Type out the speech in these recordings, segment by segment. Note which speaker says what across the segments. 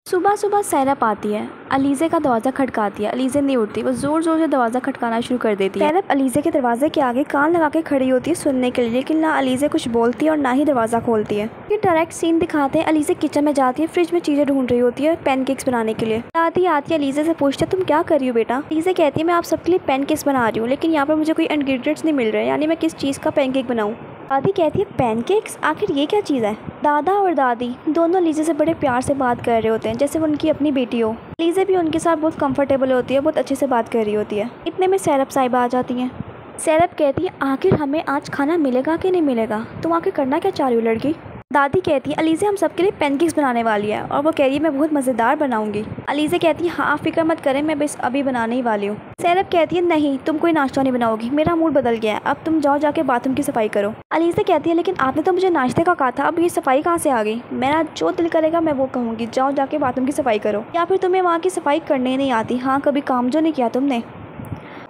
Speaker 1: सुबह सुबह सैरप आती है, अलीज़े का दरवाज़ा खटकाती है। अलीज़े नहीं उठती, वो ज़ोर ज़ोर से दरवाज़ा खटकाना शुरू कर देती है। सैरप अलीज़े के दरवाजे के आगे कान लगा के खड़ी होती है सुनने के लिए, लेकिन ना अलीज़े कुछ बोलती है और ना ही दरवाज़ा खोलती है। ये डायरेक्ट सीन दिखाते हैं, अलीज़े किचन में जाती है, फ्रिज में चीज़ें ढूंढ रही होती है पैनकेक्स बनाने के लिए। आती आती अलीज़े से पूछती है तुम क्या कर रही हो बेटा। अलीज़े कहती है मैं आप सबके लिए पैनकेक्स बना रही हूँ, लेकिन यहाँ पर मुझे कोई इंग्रेडिएंट्स नहीं मिल रहे, यानी मैं किस चीज़ का पैनकेक बनाऊँ। दादी कहती है पैनकेक्स, आखिर ये क्या चीज़ है। दादा और दादी दोनों अलीज़े से बड़े प्यार से बात कर रहे होते हैं, जैसे वो उनकी अपनी बेटी हो। अलीज़े भी उनके साथ बहुत कंफर्टेबल होती है, बहुत अच्छे से बात कर रही होती है। इतने में सैरप साहिबा आ जाती हैं। सैरप कहती है आखिर हमें आज खाना मिलेगा कि नहीं मिलेगा, तुम आखिर करना क्या चाह रही हो लड़की। दादी कहती है अलीज़े हम सबके लिए पैनकेक्स बनाने वाली है, और वो कह रही है मैं बहुत मज़ेदार बनाऊंगी। अलीज़े कहती है हाँ फिक्र मत करें, मैं बस अभी बनाने ही वाली हूँ। सैरप कहती है नहीं तुम कोई नाश्ता नहीं बनाओगी, मेरा मूड बदल गया है, अब तुम जाओ जाके बाथरूम की सफाई करो। अलीज़े कहती है लेकिन आपने तो मुझे नाश्ते का कहा था, अब ये सफाई कहाँ से आ गई। मेरा जो दिल करेगा मैं वो कहूँगी, जाओ जाके बाथरूम की सफाई करो। या फिर तुम्हें वहाँ की सफाई करने नहीं आती, हाँ कभी काम जो नहीं किया तुमने।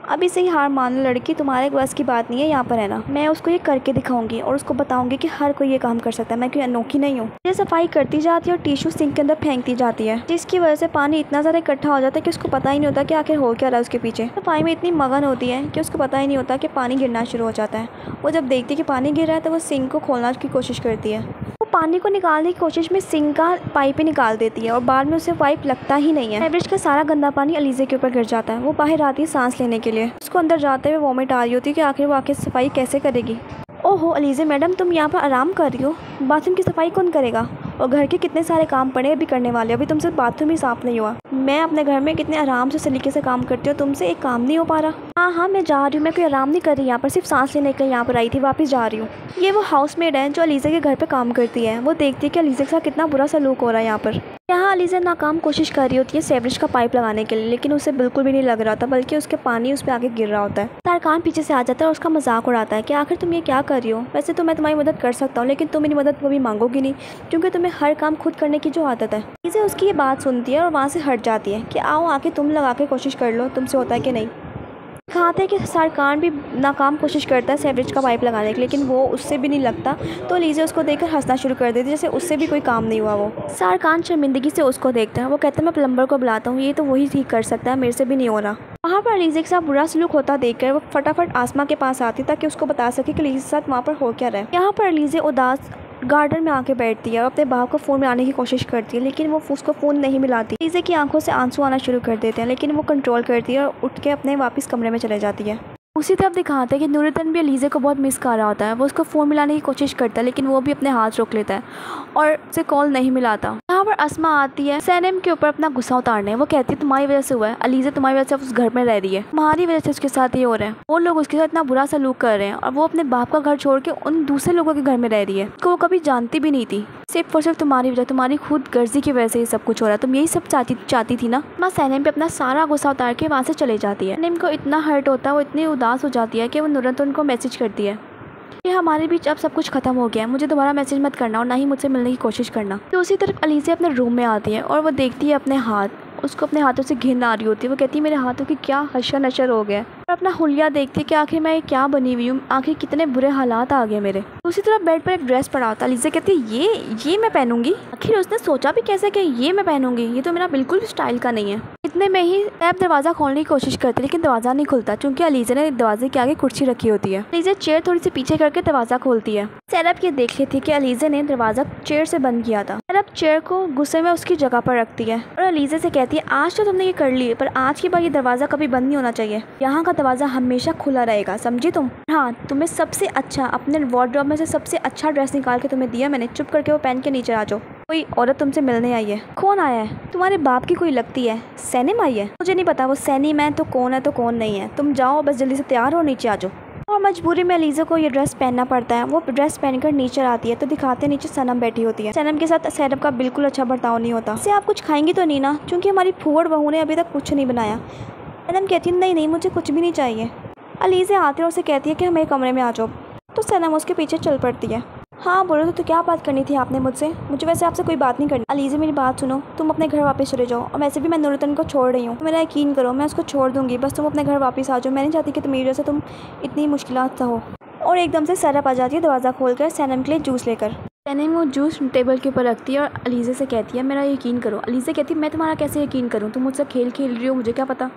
Speaker 1: अभी से ही हार मान लो लड़की, तुम्हारे बस की बात नहीं है यहाँ पर है ना। मैं उसको ये करके दिखाऊंगी और उसको बताऊंगी कि हर कोई ये काम कर सकता है, मैं कोई अनोखी नहीं हूँ। ये सफाई करती जाती है और टिश्यू सिंक के अंदर फेंकती जाती है, जिसकी वजह से पानी इतना ज़्यादा इकट्ठा हो जाता है कि उसको पता ही नहीं होता कि आखिर हो क्या रहा है उसके पीछे। सफाई में इतनी मगन होती है कि उसको पता ही नहीं होता कि पानी गिरना शुरू हो जाता है। वो जब देखती है कि पानी गिर रहा है तो वो सिंक को खोलने की कोशिश करती है। वो पानी को निकालने की कोशिश में सिंक का पाइप ही निकाल देती है और बाद में उसे पाइप लगता ही नहीं है। एवरेज का सारा गंदा पानी अलीज़े के ऊपर गिर जाता है। वो बाहर आती है सांस लेने के लिए, उसको अंदर जाते हुए वॉमिट आ रही होती है कि आखिर वो आके सफाई कैसे करेगी। ओहो अलीज़े मैडम तुम यहाँ पर आराम कर रही हो, बाथरूम की सफाई कौन करेगा, और घर के कितने सारे काम पड़े अभी करने वाले, अभी तुमसे बाथरूम ही साफ नहीं हुआ। मैं अपने घर में कितने आराम से सलीके से काम करती हूँ, तुमसे एक काम नहीं हो पा रहा। हाँ मैं जा रही हूँ, मैं कोई आराम नहीं कर रही, यहाँ पर सिर्फ सांस लेने के लिए यहाँ पर आई थी, वापस जा रही हूँ। ये वो हाउसमेड है जो अलीज़े के घर पे काम करती है। वो देखती है कि अलीज़े के साथ कितना बुरा सलूक हो रहा है यहाँ पर। यहाँ अलीज़े नाकाम कोशिश कर रही होती है सेवरेज का पाइप लगाने के लिए, लेकिन उसे बिल्कुल भी नहीं लग रहा था, बल्कि उसके पानी उस पर आगे गिर रहा होता है। तारकान पीछे से आ जाता है और उसका मजाक उड़ाता है कि आखिर तुम ये क्या कर रही हो, वैसे तो मैं तुम्हारी मदद कर सकता हूँ, लेकिन तुम मेरी मदद कभी मांगोगी नहीं, क्योंकि तुम्हें हर काम खुद करने की जो आदत है। अलीज़े उसकी ये बात सुनती है और वहाँ से हट जाती है कि आओ आके तुम लगा के कोशिश कर लो, तुमसे होता है कि नहीं। दिखाते हैं कि सारकान भी नाकाम कोशिश करता है सेवरेज का पाइप लगाने की, लेकिन वो उससे भी नहीं लगता, तो अलीज़े उसको देखकर हंसना शुरू कर देती है जैसे उससे भी कोई काम नहीं हुआ। वो सारकान शर्मिंदगी से उसको देखता है, वो कहता है मैं प्लम्बर को बुलाता हूँ, ये तो वही ठीक कर सकता है, मेरे से भी नहीं हो रहा। वहाँ पर अलीज़े के साथ बुरा सलूक होता देखकर वो फटाफट आसमा के पास आती ताकि उसको बता सके कि अलीज़े के साथ वहाँ पर हो क्या रहा है। यहाँ पर अलीज़े उदास गार्डन में आके बैठती है और अपने बाप को फ़ोन मिलाने की कोशिश करती है, लेकिन वो उसको फ़ोन नहीं मिलाती। अलीज़े की आंखों से आंसू आना शुरू कर देते हैं, लेकिन वो कंट्रोल करती है और उठ के अपने वापस कमरे में चले जाती है। उसी तरफ दिखाते हैं कि नूरतन भी अलीज़े को बहुत मिस कर रहा होता है। वो उसको फ़ोन मिलाने की कोशिश करता है, लेकिन वो भी अपने हाथ रोक लेता है और उसे कॉल नहीं मिलाता। यहाँ पर अस्मा आती है सैनम के ऊपर अपना गुस्सा उतारने। वो कहती है तुम्हारी वजह से हुआ है, अलीज़े तुम्हारी वजह से उस घर में रह रही है, तुम्हारी वजह से उसके साथ ये हो रहा है, वो लोग उसके साथ इतना बुरा सलूक कर रहे हैं और वो अपने बाप का घर छोड़ के उन दूसरे लोगों के घर में रह रही है, उसको वो कभी जानती भी नहीं थी। सिर्फ और सिर्फ तुम्हारी वजह, तुम्हारी खुद गर्जी की वजह से ये सब कुछ हो रहा है, तुम यही सब चाहती थी ना। माँ सैनम पे अपना सारा गुस्सा उतार के वहाँ से चले जाती है। सैनम को इतना हर्ट होता है, वो इतनी उदास हो जाती है कि वो नूरतन को मैसेज करती है कि हमारे बीच अब सब कुछ खत्म हो गया है, मुझे दोबारा मैसेज मत करना और ना ही मुझसे मिलने की कोशिश करना। तो उसी तरफ अलीज़े अपने रूम में आती है और वो देखती है अपने हाथ, उसको अपने हाथों से घिन आ रही होती है। वो कहती है मेरे हाथों की क्या हशर नशर हो गया, और अपना हुलिया देखती है कि आखिर मैं क्या बनी हुई हूँ, आखिर कितने बुरे हालात आ गए मेरे। दूसरी तरफ बेड पर एक ड्रेस पड़ा होता है। अलीज़े कहती है ये मैं पहनूंगी, आखिर उसने सोचा भी कैसे कि ये मैं पहनूंगी, ये तो मेरा बिल्कुल भी स्टाइल का नहीं है। इतने में ही सैरप दरवाज़ा खोलने की कोशिश करती है, लेकिन दरवाज़ा नहीं खुलता क्योंकि अलीज़े ने दरवाजे के आगे कुर्सी रखी होती है। अलीज़े चेयर थोड़ी सी पीछे करके दरवाज़ा खोलती है। सैरप ये देख लेती है कि अलीज़े ने दरवाज़ा चेयर से बंद किया था। सैरप चेयर को गुस्से में उसकी जगह पर रखती है और अलीज़े से कहती है आज तो तुमने ये कर ली, पर आज के बाद ये दरवाज़ा कभी बंद नहीं होना चाहिए, यहाँ का दरवाज़ा हमेशा खुला रहेगा, समझी तुम। हाँ तुम्हें सबसे अच्छा अपने वार्डरोब में से सबसे अच्छा ड्रेस निकाल के तुम्हें दिया मैंने, चुप करके वो पहन के नीचे आ जाओ। कोई औरत तुमसे मिलने आई है। कौन आया है? तुम्हारे बाप की कोई लगती है, सैनिम आई है। मुझे नहीं पता वो सैनिम है तो कौन नहीं है, तुम जाओ बस जल्दी से तैयार हो, नीचे आ जाओ। और मजबूरी में अलीज़े को ये ड्रेस पहनना पड़ता है। वो ड्रेस पहनकर नीचे आती है तो दिखाते नीचे सनम बैठी होती है। सनम के साथ सैरप का बिल्कुल अच्छा बर्ताव नहीं होता। इससे आप कुछ खाएंगी तो नहीं ना, क्योंकि हमारी फूहड़ बहू ने अभी तक कुछ नहीं बनाया। सनम कहती है नहीं मुझे कुछ भी नहीं चाहिए। अलीज़े आती है और उसे कहती है कि हमें कमरे में आ जाओ, तो सनम उसके पीछे चल पड़ती है। हाँ बोलो तो क्या बात करनी थी आपने मुझसे? मुझे वैसे आपसे कोई बात नहीं करनी। अलीज़े मेरी बात सुनो, तुम अपने घर वापस चले जाओ, और वैसे भी मैं नूरतन को छोड़ रही हूँ, मेरा यकीन करो मैं उसको छोड़ दूंगी, बस तुम अपने घर वापस आ जाओ। मैं नहीं चाहती कि तुम्हारी वजह से तुम इतनी मुश्किलात हो। और एकदम से सैरप आ जाती है दरवाज़ा खोलकर सैनम के लिए जूस लेकर। सनम वो जूस टेबल के ऊपर रखती है और अलीज़ा से कहती है मेरा यकीन करो। अलीज़ा कहती है मैं तुम्हारा कैसे यकीन करूँ, तुम मुझसे खेल खेल रही हो, मुझे क्या पता।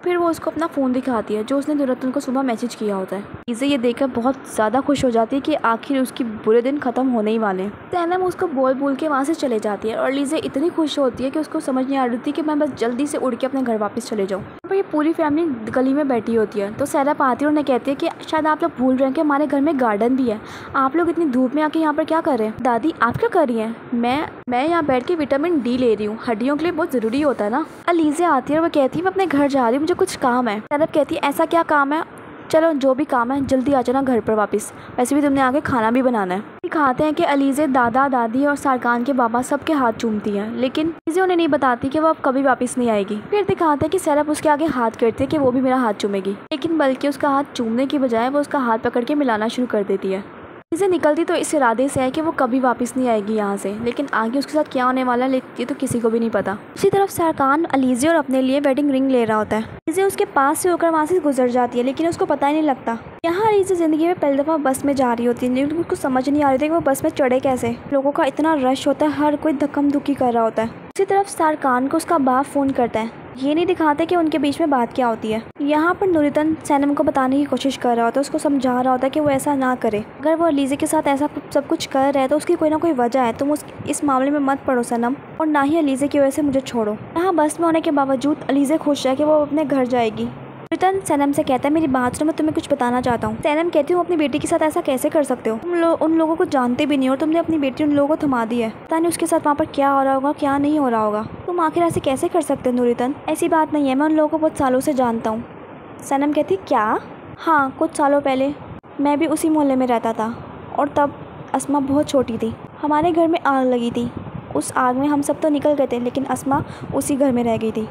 Speaker 1: फिर वो उसको अपना फ़ोन दिखाती है जो उसने नुरतन को सुबह मैसेज किया होता है। अलीज़ा ये देखकर बहुत ज़्यादा खुश हो जाती है कि आखिर उसकी बुरे दिन ख़त्म होने ही वाले हैं। सनम उसको बोल बोल के वहाँ से चले जाती है और अलीज़ा इतनी खुश होती है कि उसको समझ नहीं आ रही थी कि मैं बस जल्दी से उड़ के अपने घर वापस चले जाऊँ। पर ये पूरी फैमिली गली में बैठी होती है तो सैरप आती है और उन्हें कहती है कि शायद आप लोग भूल रहे हैं कि हमारे घर में गार्डन भी है, आप लोग इतनी धूप में आके यहाँ पर क्या कर रहे हैं। दादी आप क्या कर रही हैं? मैं यहाँ बैठ के विटामिन डी ले रही हूँ, हड्डियों के लिए बहुत ज़रूरी होता है ना। अलीज़ा आती है और वो कहती है मैं अपने घर जा रही हूँ, मुझे कुछ काम है। सैरप कहती है ऐसा क्या काम है, चलो जो भी काम है जल्दी आ जाना घर पर वापस, वैसे भी तुमने आगे खाना भी बनाना है। दिखाते हैं कि अलीज़ा दादा दादी और सारकान के बाबा सबके हाथ चूमती है लेकिन अलीज़ा उन्हें नहीं बताती कि वो अब कभी वापस नहीं आएगी। फिर दिखाते हैं कि सैरप उसके आगे हाथ करती है कि वो भी मेरा हाथ चूमेगी, लेकिन बल्कि उसका हाथ चूमने की बजाय वो उसका हाथ पकड़ के मिलाना शुरू कर देती है। अलीज़ा निकलती तो इस इरादे से है कि वो कभी वापस नहीं आएगी यहाँ से, लेकिन आगे उसके साथ क्या होने वाला है ये तो किसी को भी नहीं पता। उसी तरफ सारकान अलीज़ा और अपने लिए वेडिंग रिंग ले रहा होता है। अलीज़ा उसके पास से होकर वहाँ से गुजर जाती है लेकिन उसको पता ही नहीं लगता। यहाँ अलीज़ा ज़िंदगी में पहली दफ़ा बस में जा रही होती है लेकिन उसको समझ नहीं आ रही थी कि वो बस में चढ़े कैसे। लोगों का इतना रश होता है, हर कोई धक्कम धुक्की कर रहा होता है। उसी तरफ सारकान को उसका बाप फ़ोन करता है, ये नहीं दिखाते कि उनके बीच में बात क्या होती है। यहाँ पर नुरतन सनम को बताने की कोशिश कर रहा होता है, उसको समझा रहा होता है कि वो ऐसा ना करे। अगर वो अलीज़ा के साथ ऐसा सब कुछ कर रहा है तो उसकी कोई ना कोई वजह है, तुम इस मामले में मत पड़ो सनम, और ना ही अलीज़ा की वजह से मुझे छोड़ो। यहाँ बस में होने के बावजूद अलीज़ा खुश है कि वो अपने घर जाएगी। नुरतन सनम से कहता है मेरी बात सुनो, मैं तुम्हें कुछ बताना चाहता हूँ। सनम कहती हूँ अपनी बेटी के साथ ऐसा कैसे कर सकते हो, तुम उन लोगों को जानते भी नहीं और तुमने अपनी बेटी उन लोगों को थमा दी है। पता नहीं उसके साथ वहाँ पर क्या हो रहा होगा क्या नहीं हो रहा होगा, तुम आखिर ऐसे कैसे कर सकते हो नुरतन। ऐसी बात नहीं है, मैं उन लोगों को बहुत सालों से जानता हूँ। सनम कहती क्या? हाँ, कुछ सालों पहले मैं भी उसी मोहल्ले में रहता था और तब अस्मा बहुत छोटी थी। हमारे घर में आग लगी थी, उस आग में हम सब तो निकल गए थे लेकिन अस्मा उसी घर में रह गई थी।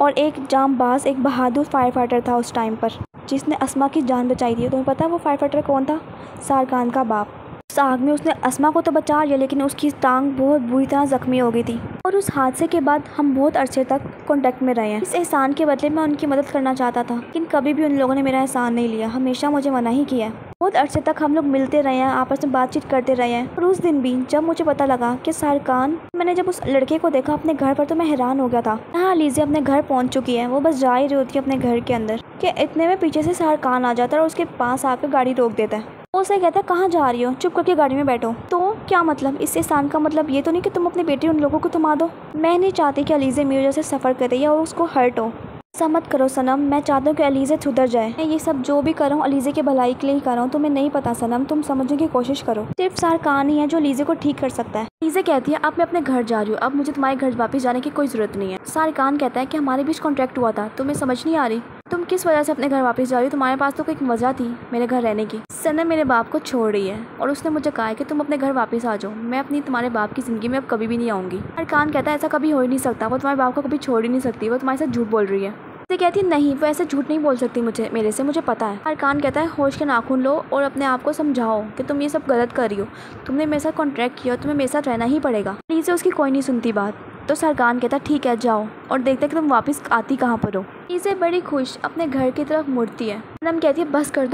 Speaker 1: और एक जांबाज, एक बहादुर फायर फाइटर था उस टाइम पर जिसने अस्मा की जान बचाई थी। तुम्हें पता है वो फायर फाइटर कौन था? सारकान का बाप। उस आग में उसने अस्मा को तो बचा लिया लेकिन उसकी टांग बहुत बुरी तरह जख्मी हो गई थी। और उस हादसे के बाद हम बहुत अरसे तक कांटेक्ट में रहे हैं। इस एहसान के बदले मैं उनकी मदद करना चाहता था लेकिन कभी भी उन लोगों ने मेरा एहसान नहीं लिया, हमेशा मुझे मना ही किया। बहुत अरसे तक हम लोग मिलते रहे हैं, आपस में बातचीत करते रहे हैं। और उस दिन भी जब मुझे पता लगा कि सारकान, मैंने जब उस लड़के को देखा अपने घर पर तो मैं हैरान हो गया था। यहाँ अलीज़ा अपने घर पहुँच चुकी है, वो बस जा ही रही होती है अपने घर के अंदर कि इतने में पीछे से सारकान आ जाता है और उसके पास आकर गाड़ी रोक देता है। वो उसे कहता है कहाँ जा रही हो, चुप करके गाड़ी में बैठो। तो क्या मतलब, इस एहसान का मतलब ये तो नहीं कि तुम अपनी बेटी उन लोगों को थमा दो। मैं नहीं चाहती कि अलीज़ा मेरी वजह से सफ़र करे या उसको हर्ट हो। ऐसा मत करो सनम, मैं चाहता हूँ कि अलीज़ा सुधर जाए। मैं ये सब जो भी कर रहा हूँ अलीज़ा के भलाई के लिए ही कर रहा हूँ। तुम्हें नहीं पता सनम, तुम समझने की कोशिश करो। सिर्फ सारकान ही है जो अलीज़ा को ठीक कर सकता है। अलीज़ा कहती है अब मैं अपने घर जा रही हूँ, अब मुझे तुम्हारे घर वापस जाने की कोई ज़रूरत नहीं है। सारकान कहता है कि हमारे बीच कॉन्ट्रैक्ट हुआ था, तुम्हें समझ नहीं आ रही, तुम किस वजह से अपने घर वापस जा रही हो, तुम्हारे पास तो कोई वजह थी मेरे घर रहने की। सनम मेरे बाप को छोड़ रही है और उसने मुझे कहा है कि तुम अपने घर वापस आ जाओ, मैं अपनी तुम्हारे बाप की ज़िंदगी में अब कभी भी नहीं आऊँगी। सारकान कहता है ऐसा कभी हो ही नहीं सकता, वो तुम्हारे बाप को कभी छोड़ ही नहीं सकती, वो तुम्हारे साथ झूठ बोल रही है। तो कहती है नहीं, वो ऐसे झूठ नहीं बोल सकती मेरे से, मुझे पता है। सारकान कहता है होश के नाखून लो और अपने आप को समझाओ कि तुम ये सब गलत कर रही हो, तुमने मेरे साथ कॉन्ट्रैक्ट किया, तुम्हें मेरे साथ रहना ही पड़ेगा। अलीज़ा उसकी कोई नहीं सुनती बात, तो सारकान कहता है ठीक है जाओ और देखते कि तुम वापस आती कहाँ पर हो। अलीज़ा बड़ी खुश अपने घर की तरफ मुड़ती है। सनम कहती है बस कर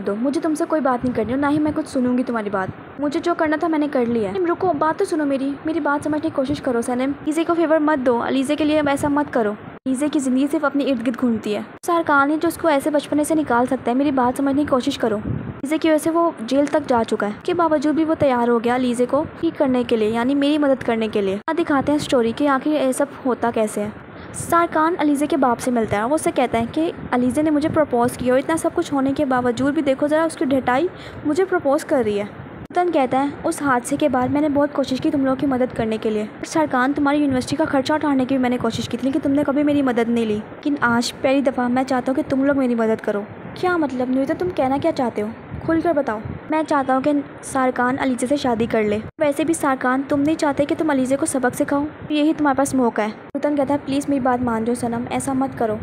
Speaker 1: दो, मुझे तुमसे कोई बात नहीं करनी और ना ही मैं कुछ सुनूंगी तुम्हारी बात, मुझे जो करना था मैंने कर लिया है। रुको, बात तो सुनो मेरी बात समझने की कोशिश करो सनम, अलीज़ा को फेवर मत दो, अलीज़ा के लिए ऐसा मत करो। अलीज़ा की ज़िंदगी सिर्फ अपने इर्द गिर्द घूमती है। सारकान है जो उसको ऐसे बचपने से निकाल सकता है, मेरी बात समझने की कोशिश करो। अलीज़ा की वजह से वो जेल तक जा चुका है, के बावजूद भी वो तैयार हो गया अलीज़ा को ठीक करने के लिए, यानी मेरी मदद करने के लिए। दिखाते हैं स्टोरी कि आखिर ये सब होता कैसे है। सारकान अलीज़ा के बाप से मिलता है, वो उससे कहता है कि अलीज़ा ने मुझे प्रपोज़ किया और इतना सब कुछ होने के बावजूद भी देखो ज़रा उसकी ढटाई मुझे प्रपोज़ कर रही है। नुरतन कहता है उस हादसे के बाद मैंने बहुत कोशिश की तुम लोगों की मदद करने के लिए। सारकान तुम्हारी यूनिवर्सिटी का खर्चा उठाने की भी मैंने कोशिश की थी लेकिन तुमने कभी मेरी मदद नहीं ली, लेकिन आज पहली दफ़ा मैं चाहता हूँ कि तुम लोग मेरी मदद करो। क्या मतलब नुरतन, तुम कहना क्या चाहते हो, खुलकर बताओ। मैं चाहता हूँ कि सारकान अलीज़ा से शादी कर ले। वैसे भी सारकान तुम नहीं चाहते कि तुम अलीज़ा को सबक सिखाओ, यही तुम्हारे पास मौका है। नुरतन कहता है प्लीज़ मेरी बात मान जाओ सनम, ऐसा मत करो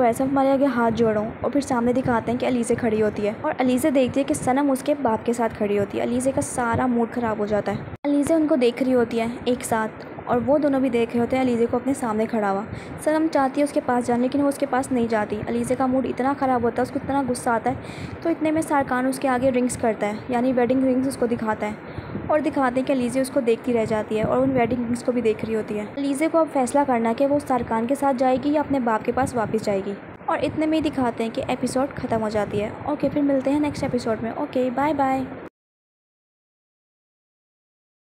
Speaker 1: ऐसा, तुम्हारे आगे हाथ जोड़ो। और फिर सामने दिखाते हैं कि अलीज़ा खड़ी होती है और अलीज़ा देखती है कि सनम उसके बाप के साथ खड़ी होती है। अलीज़ा का सारा मूड ख़राब हो जाता है। अलीज़ा उनको देख रही होती है एक साथ और वो दोनों भी देख रहे होते हैं अलीज़ा को अपने सामने खड़ा हुआ। सनम चाहती है उसके पास जाने लेकिन वो उसके पास नहीं जाती। अलीज़ा का मूड इतना ख़राब होता है, उसको इतना गुस्सा आता है। तो इतने में सारकान उसके आगे रिंग्स करता है, यानी वेडिंग रिंग्स उसको दिखाता है और दिखाते हैं कि अलीज़े उसको देखती रह जाती है और उन वेडिंग रिंग्स को भी देख रही होती है। अलीज़े को अब फैसला करना है कि वो सारकान के साथ जाएगी या अपने बाप के पास वापस जाएगी। और इतने में ही दिखाते हैं कि एपिसोड ख़त्म हो जाती है। ओके, फिर मिलते हैं नेक्स्ट एपिसोड में। Okay, bye bye.